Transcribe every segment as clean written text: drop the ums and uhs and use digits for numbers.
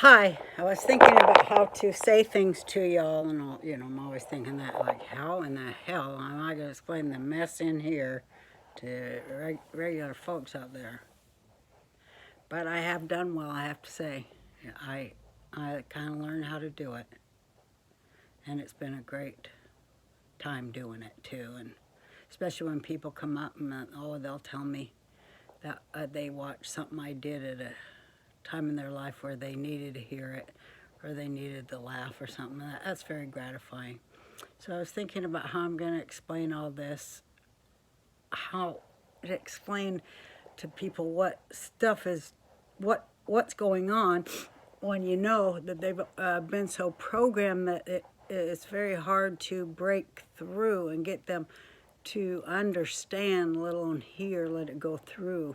Hi, I was thinking about how to say things to y'all, and all, I'm always thinking that, like, how in the hell am I going to explain the mess in here to regular folks out there? But I have done well, I have to say. I, I kind of learned how to do it, and it's been a great time doing it too. And especially when people come up and they'll tell me that they watched something I did at a time in their life where they needed to hear it or they needed the laugh or something. That's very gratifying. So I was thinking about how I'm going to explain all this, how to explain to people what stuff is, what's going on when you know that they've been so programmed that it's very hard to break through and get them to understand, let alone hear, let it go through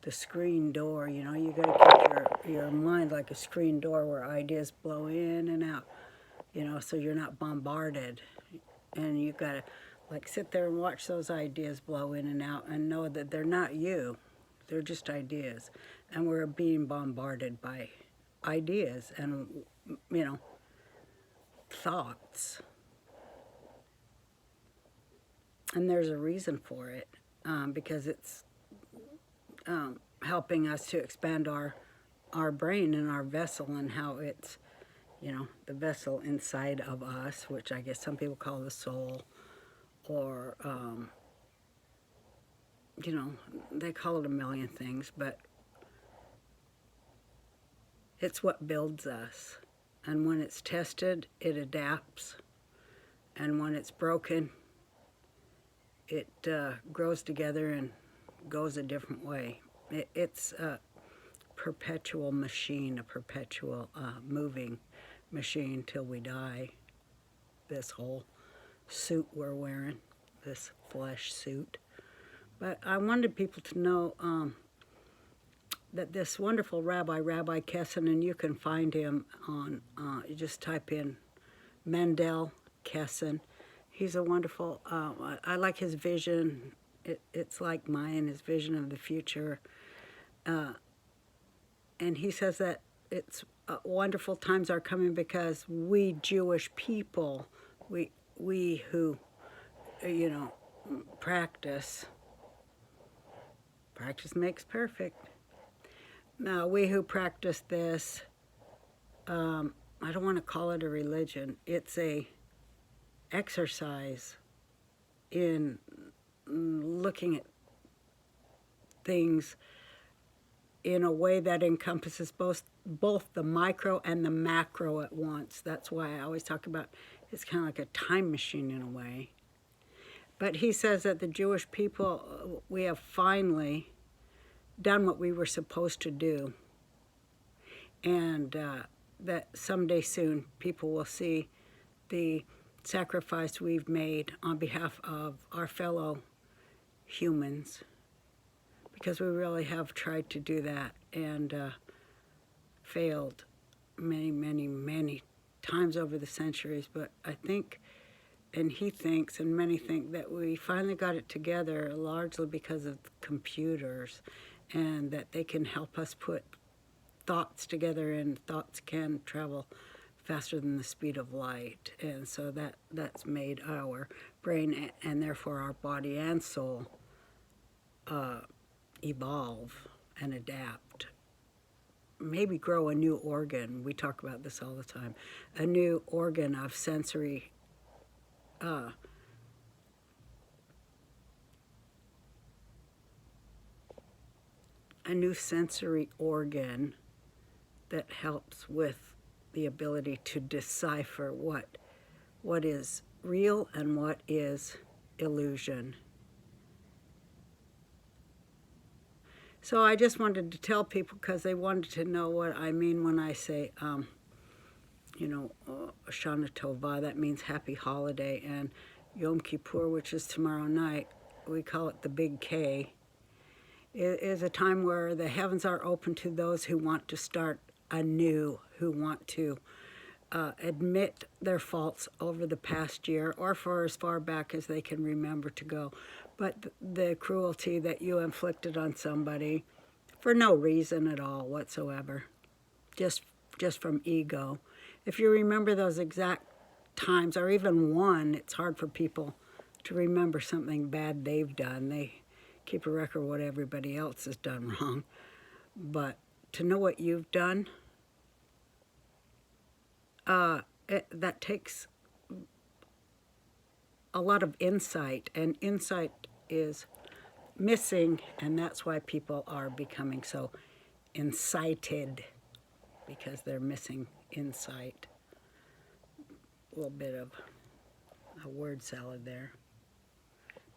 the screen door. You got to keep your mind like a screen door where ideas blow in and out, so you're not bombarded. And you got to like sit there and watch those ideas blow in and out and know that they're not you. They're just ideas. And we're being bombarded by ideas and, thoughts. And there's a reason for it, because it's helping us to expand our brain and our vessel, and how it's, the vessel inside of us, which I guess some people call the soul, or, they call it a million things, but it's what builds us. And when it's tested, it adapts. And when it's broken, it grows together and goes a different way. It's a perpetual machine, a perpetual moving machine till we die. This whole suit we're wearing, this flesh suit. But I wanted people to know that this wonderful Rabbi Kessin, and you can find him on, you just type in Mendel Kessin. He's a wonderful, I like his vision. It's like mine, his vision of the future. And he says that it's wonderful times are coming because we Jewish people, we who, you know, practice makes perfect. Now, we who practice this, I don't want to call it a religion. It's a exercise in looking at things in a way that encompasses both the micro and the macro at once. That's why I always talk about it's kind of like a time machine in a way. But he says that the Jewish people, we have finally done what we were supposed to do. And that someday soon people will see the sacrifice we've made on behalf of our fellow humans, because we really have tried to do that and failed many, many, many times over the centuries. But I think, and he thinks, and many think, that we finally got it together largely because of computers, and that they can help us put thoughts together, and thoughts can travel faster than the speed of light. And so that's made our brain, and therefore our body and soul, evolve and adapt. Maybe grow a new organ. We talk about this all the time. A new organ of sensory a new sensory organ that helps with the ability to decipher what is real and what is illusion. So I just wanted to tell people, because they wanted to know what I mean when I say, Shana Tova, that means happy holiday, and Yom Kippur, which is tomorrow night, we call it the Big K. It is a time where the heavens are open to those who want to start anew, who want to admit their faults over the past year, or for as far back as they can remember to go. But the cruelty that you inflicted on somebody for no reason at all whatsoever, just just from ego. If you remember those exact times, or even one, it's hard for people to remember something bad they've done. They keep a record of what everybody else has done wrong. But to know what you've done, that takes a lot of insight, and insight is missing, and that's why people are becoming so incited, because they're missing insight. A little bit of a word salad there.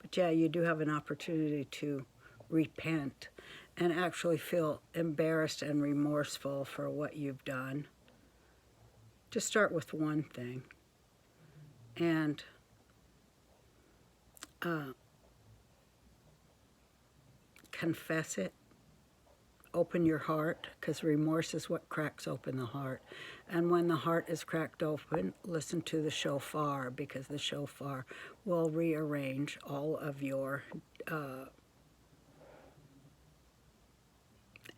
But yeah, you do have an opportunity to repent and actually feel embarrassed and remorseful for what you've done. Just start with one thing and confess it. Open your heart, because remorse is what cracks open the heart. And when the heart is cracked open, listen to the shofar, because the shofar will rearrange all of your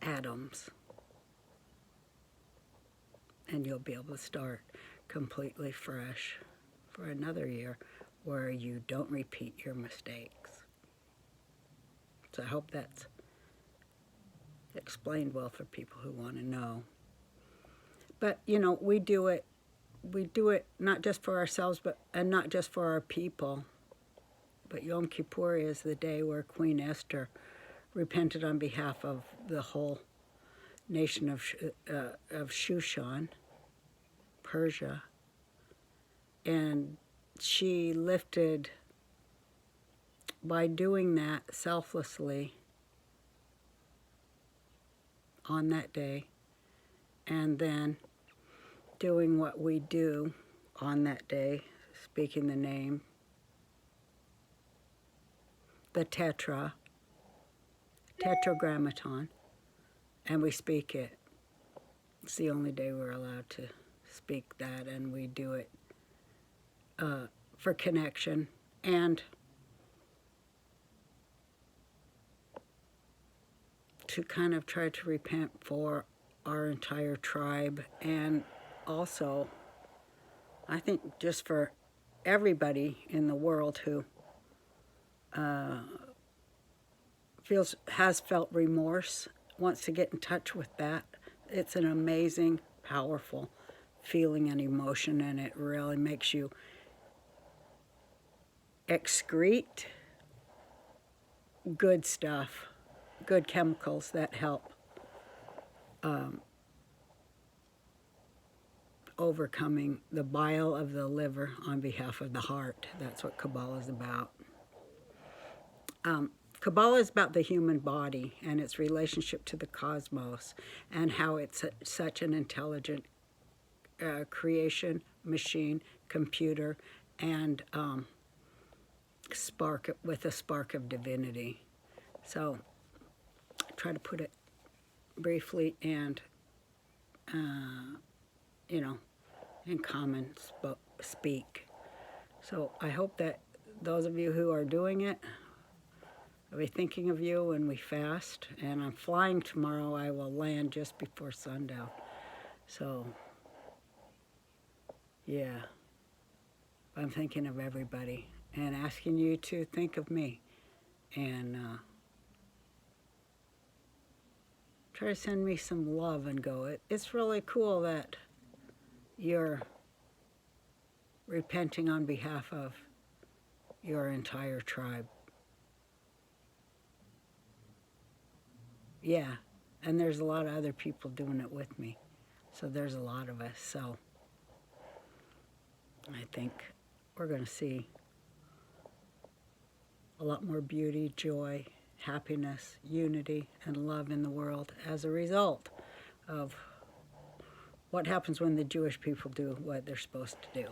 atoms. And you'll be able to start completely fresh for another year where you don't repeat your mistakes. So I hope that's explained well for people who want to know. But you know, we do it not just for ourselves, and not just for our people. But Yom Kippur is the day where Queen Esther repented on behalf of the whole nation of Shushan, Persia, and she lifted, by doing that selflessly on that day, and then doing what we do on that day, speaking the name, the tetragrammaton, and we speak it. It's the only day we're allowed to speak that, and we do it for connection and to kind of try to repent for our entire tribe, and also I think just for everybody in the world who has felt remorse, wants to get in touch with that. It's an amazing, powerful feeling and emotion, and it really makes you excrete good stuff, good chemicals that help overcoming the bile of the liver on behalf of the heart. That's what Kabbalah is about. Kabbalah is about the human body and its relationship to the cosmos, and how it's such an intelligent creation, machine, computer, and spark with a spark of divinity. So try to put it briefly and in common speak. So I hope that those of you who are doing it, I'll be thinking of you when we fast. And I'm flying tomorrow. I will land just before sundown. So yeah, I'm thinking of everybody and asking you to think of me, and try to send me some love and go. It's really cool that you're repenting on behalf of your entire tribe. Yeah, and there's a lot of other people doing it with me. So there's a lot of us. So I think we're going to see a lot more beauty, joy, happiness, unity, and love in the world as a result of what happens when the Jewish people do what they're supposed to do.